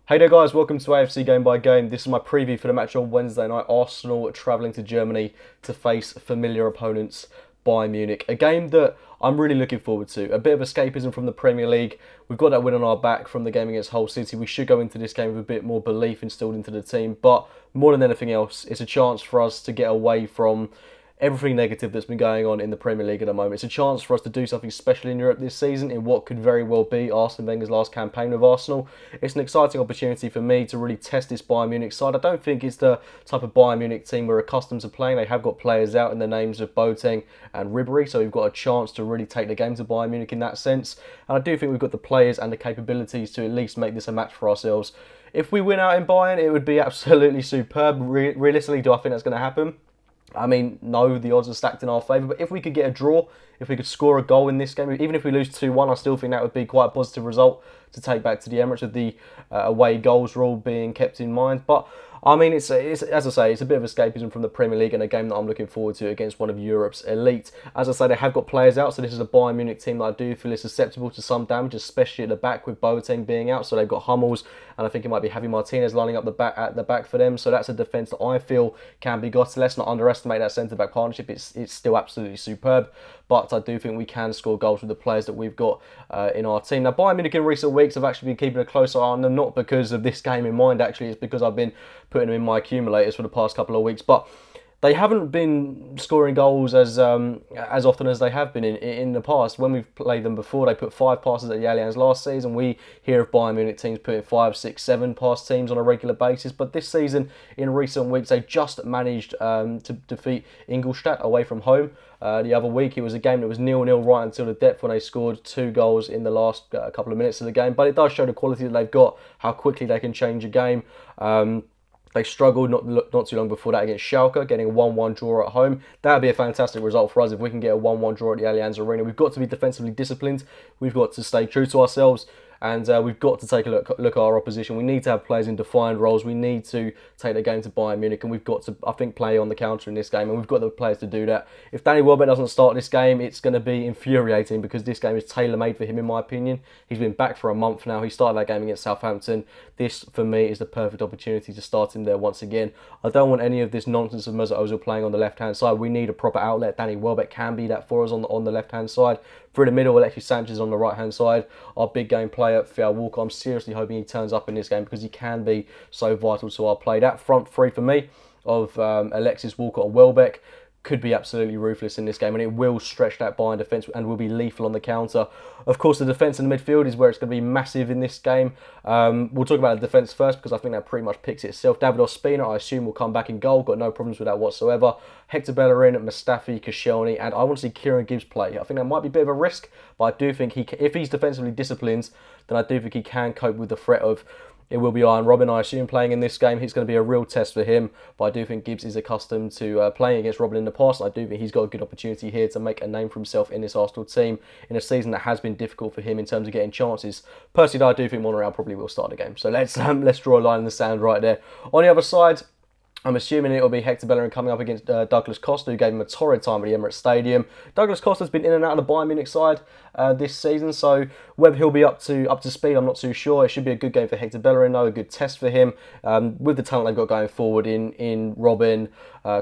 Hey there guys, welcome to AFC Game by Game. This is my preview for the match on Wednesday night. Arsenal travelling to Germany to face familiar opponents, Bayern Munich. A game that I'm really looking forward to. A bit of escapism from the Premier League. We've got that win on our back from the game against Hull City. We should go into this game with a bit more belief instilled into the team. But more than anything else, it's a chance for us to get away from everything negative that's been going on in the Premier League at the moment. It's a chance for us to do something special in Europe this season in what could very well be Arsene Wenger's last campaign with Arsenal. It's an exciting opportunity for me to really test this Bayern Munich side. I don't think it's the type of Bayern Munich team we're accustomed to playing. They have got players out in the names of Boateng and Ribery, so we've got a chance to really take the game to Bayern Munich in that sense. And I do think we've got the players and the capabilities to at least make this a match for ourselves. If we win out in Bayern, it would be absolutely superb. Realistically, do I think that's going to happen? I mean, no, the odds are stacked in our favour. But if we could get a draw, if we could score a goal in this game, even if we lose 2-1, I still think that would be quite a positive result to take back to the Emirates with the away goals rule being kept in mind. But I mean, it's as I say, it's a bit of escapism from the Premier League and a game that I'm looking forward to against one of Europe's elite. As I say, they have got players out, so this is a Bayern Munich team that I do feel is susceptible to some damage, especially at the back with Boateng being out. So they've got Hummels, and I think it might be Javi Martinez lining up at the back for them. So that's a defence that I feel can be got. Let's not underestimate that centre-back partnership. It's still absolutely superb. But I do think we can score goals with the players that we've got in our team. Now, Bayern Munich in recent weeks have actually been keeping a close eye on them, not because of this game in mind, actually. It's because I've been putting them in my accumulators for the past couple of weeks. But they haven't been scoring goals as often as they have been in the past. When we've played them before, they put 5 passes at the Allianz last season. We hear of Bayern Munich teams putting 5, 6, 7 past teams on a regular basis. But this season, in recent weeks, they just managed to defeat Ingolstadt away from home. The other week, it was a game that was 0-0 right until the depth when they scored 2 goals in the last couple of minutes of the game. But it does show the quality that they've got, how quickly they can change a game. They struggled not too long before that against Schalke, getting a 1-1 draw at home. That would be a fantastic result for us if we can get a 1-1 draw at the Allianz Arena. We've got to be defensively disciplined. We've got to stay true to ourselves. And we've got to take a look at our opposition. We need to have players in defined roles. We need to take the game to Bayern Munich. And we've got to, I think, play on the counter in this game. And we've got the players to do that. If Danny Welbeck doesn't start this game, it's going to be infuriating because this game is tailor-made for him, in my opinion. He's been back for a month now. He started that game against Southampton. This, for me, is the perfect opportunity to start him there once again. I don't want any of this nonsense of Mesut Ozil playing on the left-hand side. We need a proper outlet. Danny Welbeck can be that for us on the left-hand side. Through the middle, Alexis Sanchez on the right-hand side. Our big game player, Theo Walker. I'm seriously hoping he turns up in this game because he can be so vital to our play. That front three for me of Alexis, Walker and Welbeck could be absolutely ruthless in this game, and it will stretch that Bayern defence and will be lethal on the counter. Of course, the defence in the midfield is where it's going to be massive in this game. We'll talk about the defence first because I think that pretty much picks itself. David Ospina, I assume, will come back in goal. Got no problems with that whatsoever. Hector Bellerin, Mustafi, Koscielny, and I want to see Kieran Gibbs play. I think that might be a bit of a risk, but I do think if he's defensively disciplined, then I do think he can cope with the threat of it will be Arjen Robben, I assume, playing in this game. It's going to be a real test for him, but I do think Gibbs is accustomed to playing against Robben in the past. I do think he's got a good opportunity here to make a name for himself in this Arsenal team in a season that has been difficult for him in terms of getting chances. Personally, I do think Monreal probably will start the game. So let's draw a line in the sand right there. On the other side, I'm assuming it will be Hector Bellerin coming up against Douglas Costa, who gave him a torrid time at the Emirates Stadium. Douglas Costa's been in and out of the Bayern Munich side this season, so whether he'll be up to speed, I'm not too sure. It should be a good game for Hector Bellerin, though, a good test for him. With the talent they've got going forward in Robben,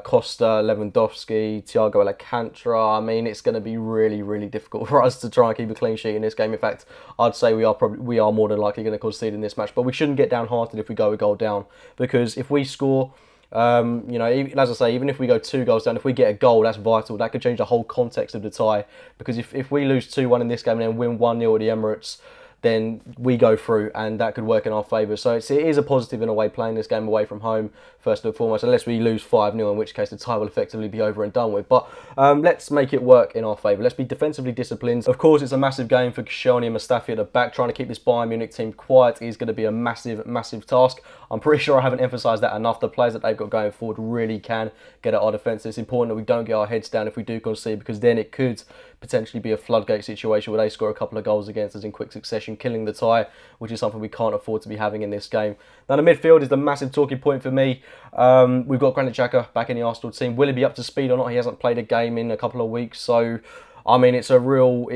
Costa, Lewandowski, Thiago Alcantara, I mean, it's going to be really, really difficult for us to try and keep a clean sheet in this game. In fact, I'd say we are more than likely going to concede in this match, but we shouldn't get downhearted if we go a goal down, because if we score, as I say, even if we go 2 goals down, if we get a goal, that's vital. That could change the whole context of the tie. Because if we lose 2-1 in this game and then win 1-0 at the Emirates, then we go through, and that could work in our favour. So it is a positive in a way, playing this game away from home, first and foremost, unless we lose 5-0, in which case the tie will effectively be over and done with. But let's make it work in our favour. Let's be defensively disciplined. Of course, it's a massive game for Koscielny and Mustafi at the back. Trying to keep this Bayern Munich team quiet is going to be a massive, massive task. I'm pretty sure I haven't emphasised that enough. The players that they've got going forward really can get at our defence. It's important that we don't get our heads down if we do concede, because then it could potentially be a floodgate situation where they score a couple of goals against us in quick succession, killing the tie, which is something we can't afford to be having in this game. Now, the midfield is the massive talking point for me. We've got Granit Xhaka back in the Arsenal team. Will he be up to speed or not? He hasn't played a game in a couple of weeks, so I mean, it's a real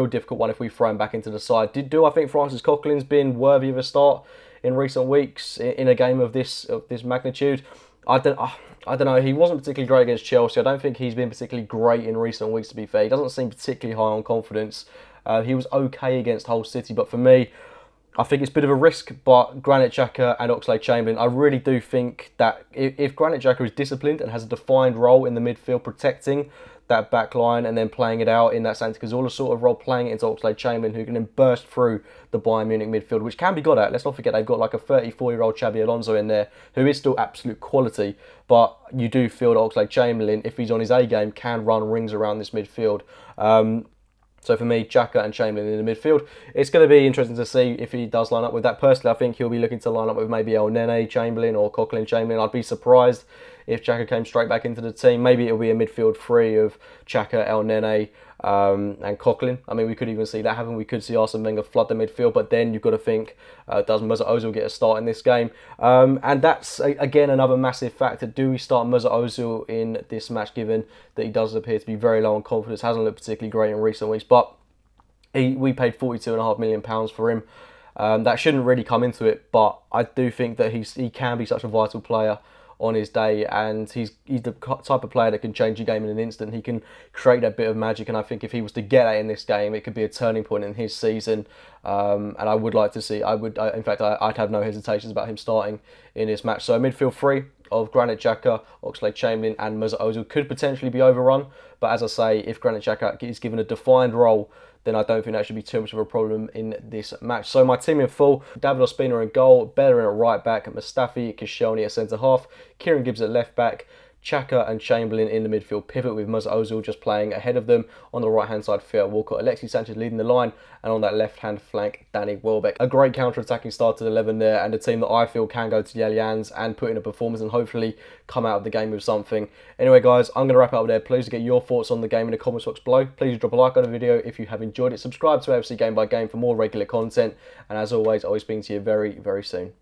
difficult one if we throw him back into the side. Do I think Francis Coquelin's been worthy of a start in recent weeks in a game of this magnitude. I don't know. He wasn't particularly great against Chelsea. I don't think he's been particularly great in recent weeks, to be fair. He doesn't seem particularly high on confidence. He was okay against Hull City, but for me, I think it's a bit of a risk. But Granit Xhaka and Oxlade-Chamberlain, I really do think that if Granit Xhaka is disciplined and has a defined role in the midfield, protecting that back line and then playing it out in that Santi Cazorla sort of role, playing it into Oxlade-Chamberlain, who can then burst through the Bayern Munich midfield, which can be got at. Let's not forget they've got like a 34-year-old Xabi Alonso in there, who is still absolute quality, but you do feel that Oxlade-Chamberlain, if he's on his A game, can run rings around this midfield. So for me, Xhaka and Chamberlain in the midfield. It's going to be interesting to see if he does line up with that. Personally, I think he'll be looking to line up with maybe El Nene Chamberlain or Coquelin Chamberlain. I'd be surprised if Xhaka came straight back into the team. Maybe it'll be a midfield three of Xhaka, El Nene, and Coquelin. I mean, we could even see that happen. We could see Arsene Wenger flood the midfield, but then you've got to think, does Mesut Ozil get a start in this game? And that's, again, another massive factor. Do we start Mesut Ozil in this match, given that he does appear to be very low on confidence, hasn't looked particularly great in recent weeks, but we paid £42.5 million for him. That shouldn't really come into it, but I do think that he can be such a vital player on his day, and he's the type of player that can change your game in an instant. He can create that bit of magic, and I think if he was to get that in this game, it could be a turning point in his season. And I would like to see, in fact, I'd have no hesitations about him starting in this match. So a midfield three of Granit Xhaka, Oxlade-Chamberlain and Mesut Ozil could potentially be overrun, but as I say, if Granit Xhaka is given a defined role, then I don't think that should be too much of a problem in this match. So my team in full: David Ospina in goal, Bellerin at right back, Mustafi, Koscielny at centre half, Kieran Gibbs at left back, Xhaka and Chamberlain in the midfield pivot, with Mesut Ozil just playing ahead of them. On the right hand side, Theo Walcott, Alexis Sanchez leading the line, and on that left hand flank, Danny Welbeck. A great counter-attacking start to the 11 there, and a team that I feel can go to the Allianz and put in a performance and hopefully come out of the game with something. Anyway guys, I'm going to wrap it up there. Please get your thoughts on the game in the comments box below. Please drop a like on the video if you have enjoyed it. Subscribe to AFC Game by Game for more regular content, and as always, I'll be speaking to you very, very soon.